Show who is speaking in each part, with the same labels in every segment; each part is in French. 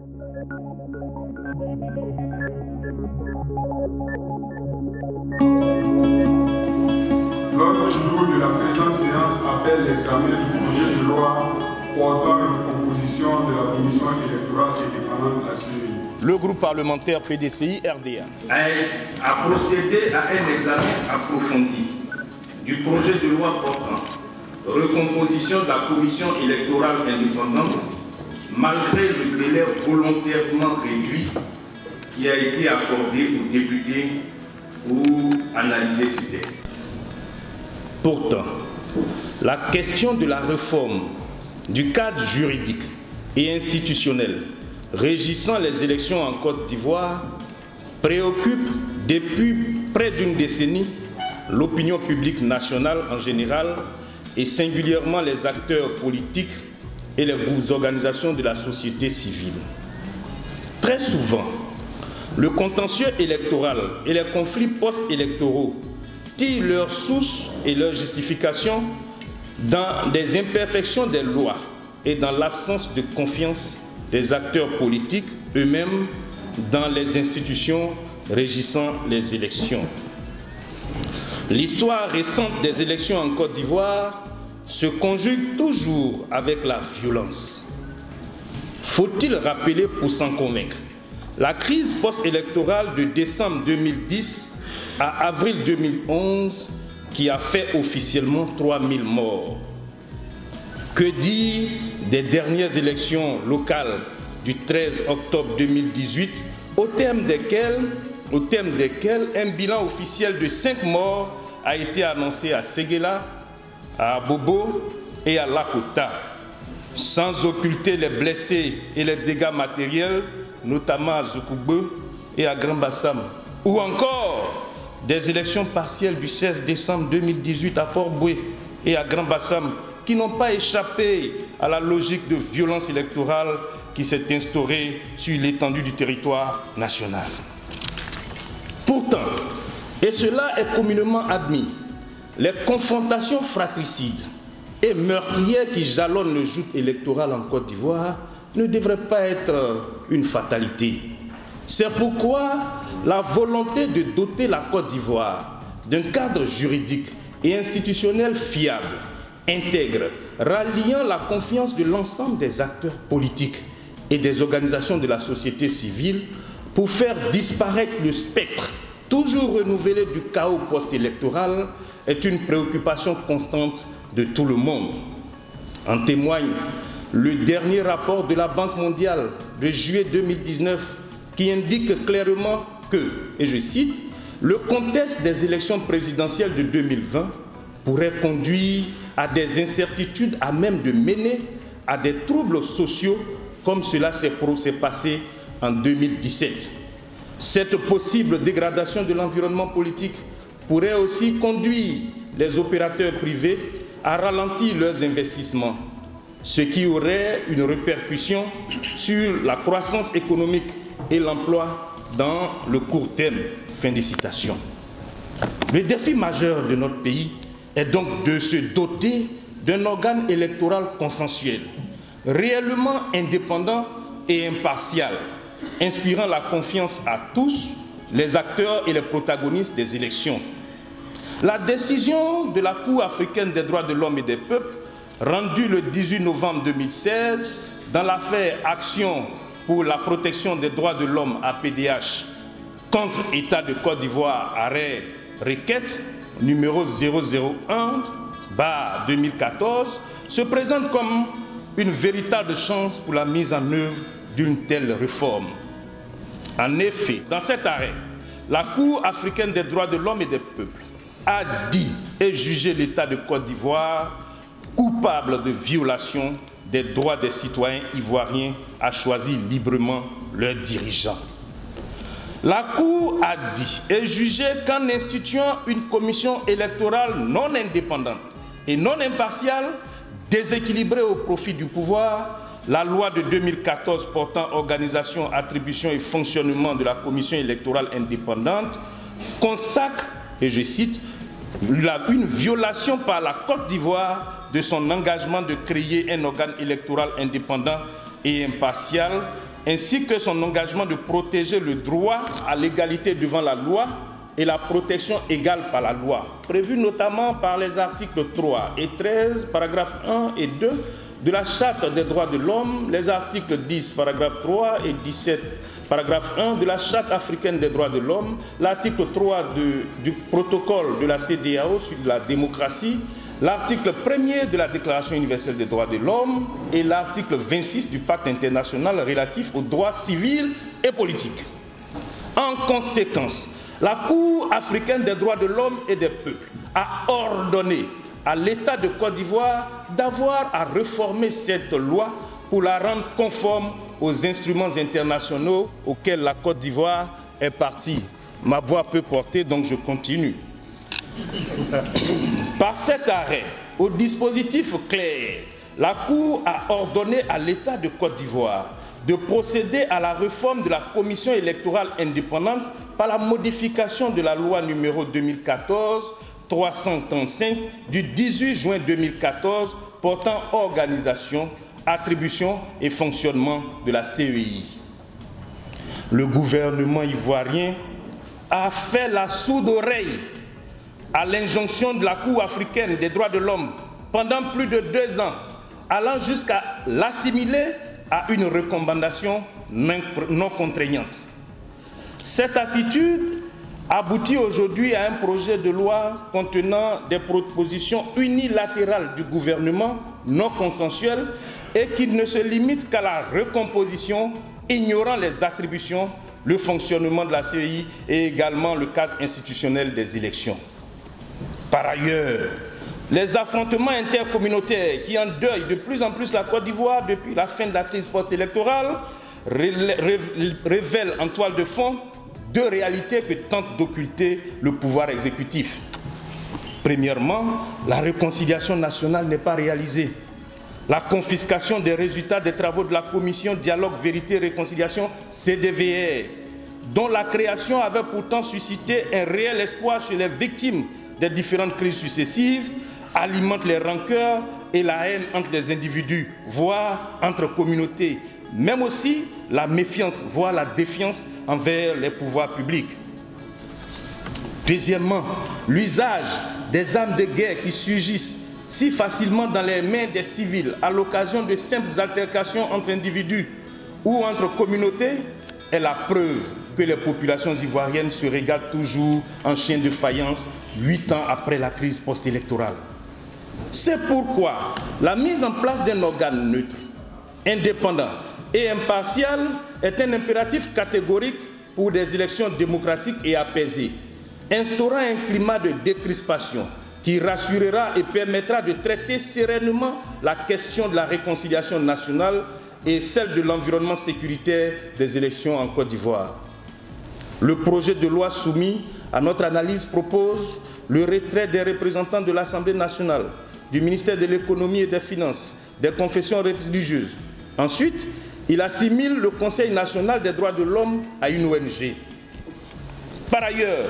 Speaker 1: L'ordre du jour de la présente séance appelle l'examen du projet de loi portant une proposition de la Commission électorale indépendante de la CENI.
Speaker 2: Le groupe parlementaire PDCI-RDA
Speaker 3: a procédé à un examen approfondi du projet de loi portant recomposition de la Commission électorale indépendante malgré le délai volontairement réduit qui a été accordé aux députés pour analyser ce texte.
Speaker 2: Pourtant, la question de la réforme du cadre juridique et institutionnel régissant les élections en Côte d'Ivoire préoccupe depuis près d'une décennie l'opinion publique nationale en général et singulièrement les acteurs politiques et les organisations de la société civile. Très souvent, le contentieux électoral et les conflits post-électoraux tirent leurs sources et leurs justifications dans des imperfections des lois et dans l'absence de confiance des acteurs politiques eux-mêmes dans les institutions régissant les élections. L'histoire récente des élections en Côte d'Ivoire se conjugue toujours avec la violence. Faut-il rappeler pour s'en convaincre la crise post-électorale de décembre 2010 à avril 2011 qui a fait officiellement 3000 morts? Que dire des dernières élections locales du 13 octobre 2018 au terme desquelles un bilan officiel de 5 morts a été annoncé à Séguéla, à Bobo et à Lakota, sans occulter les blessés et les dégâts matériels, notamment à Zoukoube et à Grand Bassam, ou encore des élections partielles du 16 décembre 2018 à Port-Boué et à Grand Bassam, qui n'ont pas échappé à la logique de violence électorale qui s'est instaurée sur l'étendue du territoire national. Pourtant, et cela est communément admis, les confrontations fratricides et meurtrières qui jalonnent le joug électoral en Côte d'Ivoire ne devraient pas être une fatalité. C'est pourquoi la volonté de doter la Côte d'Ivoire d'un cadre juridique et institutionnel fiable, intègre, ralliant la confiance de l'ensemble des acteurs politiques et des organisations de la société civile pour faire disparaître le spectre toujours renouvelé du chaos post-électoral est une préoccupation constante de tout le monde. En témoigne le dernier rapport de la Banque mondiale de juillet 2019 qui indique clairement que, et je cite, le contexte des élections présidentielles de 2020 pourrait conduire à des incertitudes à même de mener à des troubles sociaux comme cela s'est passé en 2017. Cette possible dégradation de l'environnement politique pourrait aussi conduire les opérateurs privés à ralentir leurs investissements, ce qui aurait une répercussion sur la croissance économique et l'emploi dans le court terme. Fin de citation. Le défi majeur de notre pays est donc de se doter d'un organe électoral consensuel, réellement indépendant et impartial, inspirant la confiance à tous les acteurs et les protagonistes des élections. La décision de la Cour africaine des droits de l'homme et des peuples, rendue le 18 novembre 2016 dans l'affaire Action pour la protection des droits de l'homme APDH contre État de Côte d'Ivoire, arrêt requête numéro 001/2014, se présente comme une véritable chance pour la mise en œuvre d'une telle réforme. En effet, dans cet arrêt, la Cour africaine des droits de l'homme et des peuples a dit et jugé l'État de Côte d'Ivoire coupable de violation des droits des citoyens ivoiriens à choisir librement leurs dirigeants. La Cour a dit et jugé qu'en instituant une commission électorale non indépendante et non impartiale, déséquilibrée au profit du pouvoir, la loi de 2014 portant organisation, attribution et fonctionnement de la commission électorale indépendante consacre, et je cite, une violation par la Côte d'Ivoire de son engagement de créer un organe électoral indépendant et impartial, ainsi que son engagement de protéger le droit à l'égalité devant la loi et la protection égale par la loi, prévue notamment par les articles 3 et 13, paragraphes 1 et 2 de la Charte des droits de l'homme, les articles 10, paragraphe 3 et 17, paragraphe 1 de la Charte africaine des droits de l'homme, l'article 3 du protocole de la CEDEAO sur la démocratie, l'article 1er de la Déclaration universelle des droits de l'homme et l'article 26 du Pacte international relatif aux droits civils et politiques. En conséquence, la Cour africaine des droits de l'homme et des peuples a ordonné à l'État de Côte d'Ivoire d'avoir à réformer cette loi pour la rendre conforme aux instruments internationaux auxquels la Côte d'Ivoire est partie. Ma voix peut porter, donc je continue. Par cet arrêt, au dispositif clair, la Cour a ordonné à l'État de Côte d'Ivoire de procéder à la réforme de la commission électorale indépendante par la modification de la loi numéro 2014-335 du 18 juin 2014 portant organisation, attribution et fonctionnement de la CEI. Le gouvernement ivoirien a fait la sourde oreille à l'injonction de la Cour africaine des droits de l'homme pendant plus de 2 ans, allant jusqu'à l'assimiler à une recommandation non contraignante. Cette attitude aboutit aujourd'hui à un projet de loi contenant des propositions unilatérales du gouvernement non consensuelles et qui ne se limite qu'à la recomposition, ignorant les attributions, le fonctionnement de la CEI et également le cadre institutionnel des élections. Par ailleurs, les affrontements intercommunautaires qui endeuillent de plus en plus la Côte d'Ivoire depuis la fin de la crise post-électorale révèlent en toile de fond 2 réalités que tente d'occulter le pouvoir exécutif. Premièrement, la réconciliation nationale n'est pas réalisée. La confiscation des résultats des travaux de la commission Dialogue, Vérité, Réconciliation, CDVR, dont la création avait pourtant suscité un réel espoir chez les victimes des différentes crises successives, alimente les rancœurs et la haine entre les individus, voire entre communautés, même aussi la méfiance, voire la défiance envers les pouvoirs publics. Deuxièmement, l'usage des armes de guerre qui surgissent si facilement dans les mains des civils à l'occasion de simples altercations entre individus ou entre communautés est la preuve que les populations ivoiriennes se régalent toujours en chien de faïence 8 ans après la crise post-électorale. C'est pourquoi la mise en place d'un organe neutre, indépendant et impartial est un impératif catégorique pour des élections démocratiques et apaisées, instaurant un climat de décrispation qui rassurera et permettra de traiter sereinement la question de la réconciliation nationale et celle de l'environnement sécuritaire des élections en Côte d'Ivoire. Le projet de loi soumis à notre analyse propose le retrait des représentants de l'Assemblée nationale, du ministère de l'économie et des finances, des confessions religieuses. Ensuite, il assimile le Conseil national des droits de l'homme à une ONG. Par ailleurs,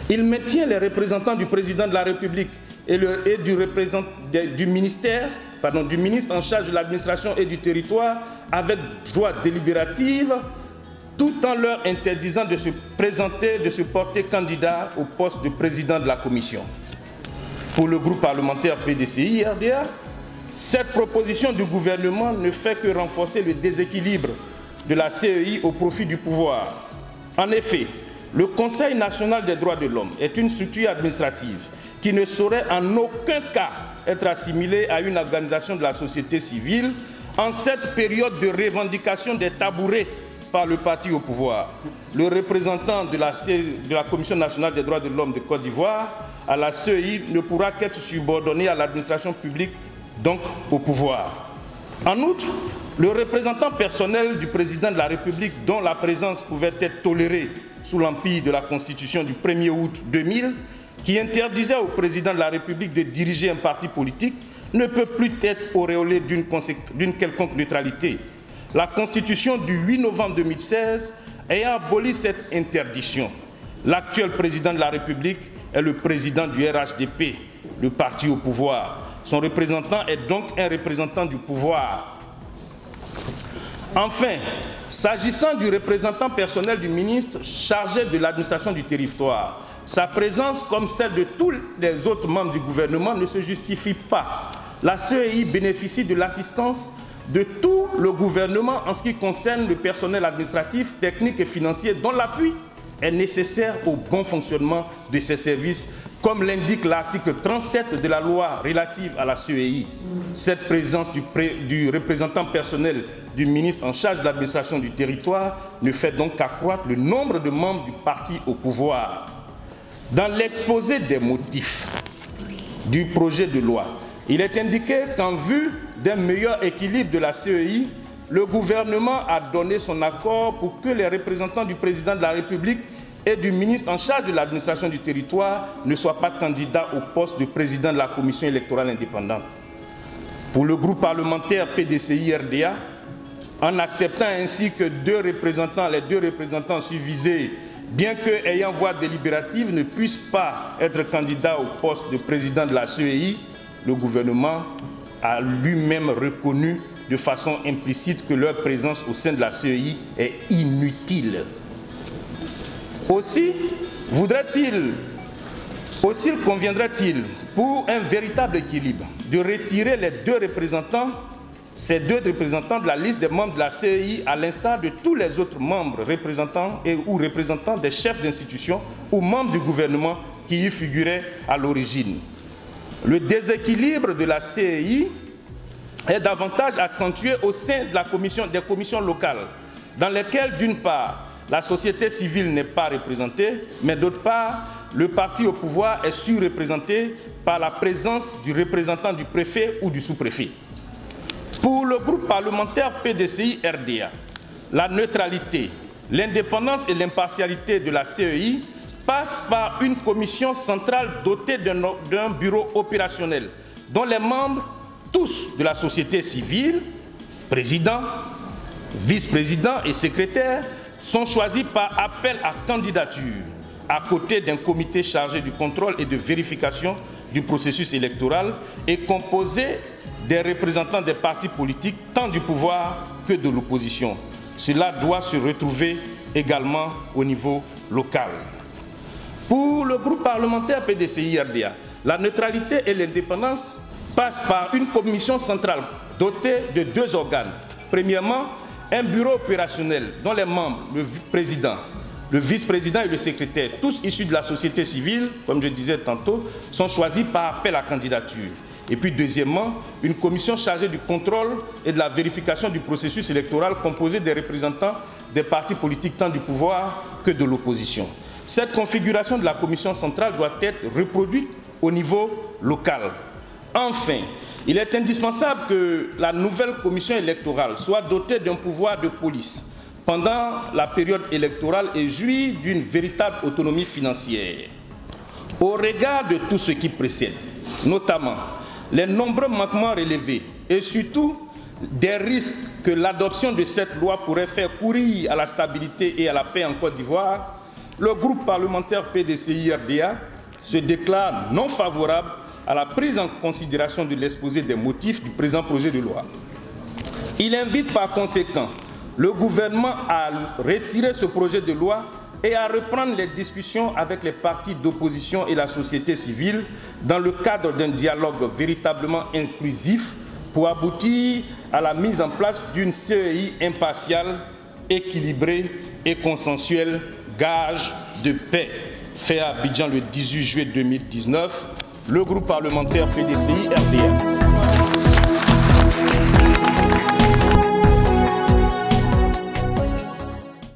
Speaker 2: il maintient les représentants du président de la République et du ministre en charge de l'administration et du territoire avec droit délibératif, tout en leur interdisant de se présenter, de se porter candidat au poste de président de la commission. Pour le groupe parlementaire PDCI-RDA, cette proposition du gouvernement ne fait que renforcer le déséquilibre de la CEI au profit du pouvoir. En effet, le Conseil national des droits de l'homme est une structure administrative qui ne saurait en aucun cas être assimilée à une organisation de la société civile en cette période de revendication des tabourets par le parti au pouvoir. Le représentant de la Commission nationale des droits de l'homme de Côte d'Ivoire à la CEI ne pourra qu'être subordonné à l'administration publique, donc au pouvoir. En outre, le représentant personnel du président de la République, dont la présence pouvait être tolérée sous l'empire de la Constitution du 1er août 2000, qui interdisait au président de la République de diriger un parti politique, ne peut plus être auréolé d'une quelconque neutralité. La Constitution du 8 novembre 2016 ayant aboli cette interdiction, l'actuel président de la République est le président du RHDP, le parti au pouvoir. Son représentant est donc un représentant du pouvoir. Enfin, s'agissant du représentant personnel du ministre chargé de l'administration du territoire, sa présence, comme celle de tous les autres membres du gouvernement, ne se justifie pas. La CEI bénéficie de l'assistance de tout le gouvernement en ce qui concerne le personnel administratif, technique et financier dont l'appui est nécessaire au bon fonctionnement de ces services, comme l'indique l'article 37 de la loi relative à la CEI. Cette présence du représentant personnel du ministre en charge de l'administration du territoire ne fait donc qu'accroître le nombre de membres du parti au pouvoir. Dans l'exposé des motifs du projet de loi, il est indiqué qu'en vue d'un meilleur équilibre de la CEI, le gouvernement a donné son accord pour que les représentants du président de la République et du ministre en charge de l'administration du territoire ne soient pas candidats au poste de président de la commission électorale indépendante. Pour le groupe parlementaire PDCI-RDA, en acceptant ainsi que les deux représentants susvisés, bien qu'ayant voix délibérative, ne puissent pas être candidats au poste de président de la CEI, le gouvernement a lui-même reconnu de façon implicite que leur présence au sein de la CEI est inutile. Aussi conviendrait-il, pour un véritable équilibre, de retirer ces deux représentants de la liste des membres de la CEI, à l'instar de tous les autres membres représentants ou représentants des chefs d'institution ou membres du gouvernement qui y figuraient à l'origine. Le déséquilibre de la CEI est davantage accentué au sein de des commissions locales, dans lesquelles, d'une part, la société civile n'est pas représentée, mais d'autre part, le parti au pouvoir est surreprésenté par la présence du représentant du préfet ou du sous-préfet. Pour le groupe parlementaire PDCI-RDA, la neutralité, l'indépendance et l'impartialité de la CEI passent par une commission centrale dotée d'un bureau opérationnel, dont les membres, tous de la société civile, président, vice-président et secrétaire, sont choisis par appel à candidature, à côté d'un comité chargé du contrôle et de vérification du processus électoral et composé des représentants des partis politiques, tant du pouvoir que de l'opposition. Cela doit se retrouver également au niveau local. Pour le groupe parlementaire PDCI-RDA, la neutralité et l'indépendance passent par une commission centrale dotée de deux organes. Premièrement, un bureau opérationnel dont les membres, le président, le vice-président et le secrétaire, tous issus de la société civile, comme je disais tantôt, sont choisis par appel à candidature. Et puis deuxièmement, une commission chargée du contrôle et de la vérification du processus électoral composée des représentants des partis politiques tant du pouvoir que de l'opposition. Cette configuration de la commission centrale doit être reproduite au niveau local. Enfin, il est indispensable que la nouvelle commission électorale soit dotée d'un pouvoir de police pendant la période électorale et jouit d'une véritable autonomie financière. Au regard de tout ce qui précède, notamment les nombreux manquements relevés et surtout des risques que l'adoption de cette loi pourrait faire courir à la stabilité et à la paix en Côte d'Ivoire, le groupe parlementaire PDCI-RDA se déclare non favorable à la prise en considération de l'exposé des motifs du présent projet de loi. Il invite par conséquent le gouvernement à retirer ce projet de loi et à reprendre les discussions avec les partis d'opposition et la société civile dans le cadre d'un dialogue véritablement inclusif pour aboutir à la mise en place d'une CEI impartiale, équilibrée et consensuelle, gage de paix. Fait à Abidjan le 18 juillet 2019, le groupe parlementaire PDCI-RDA.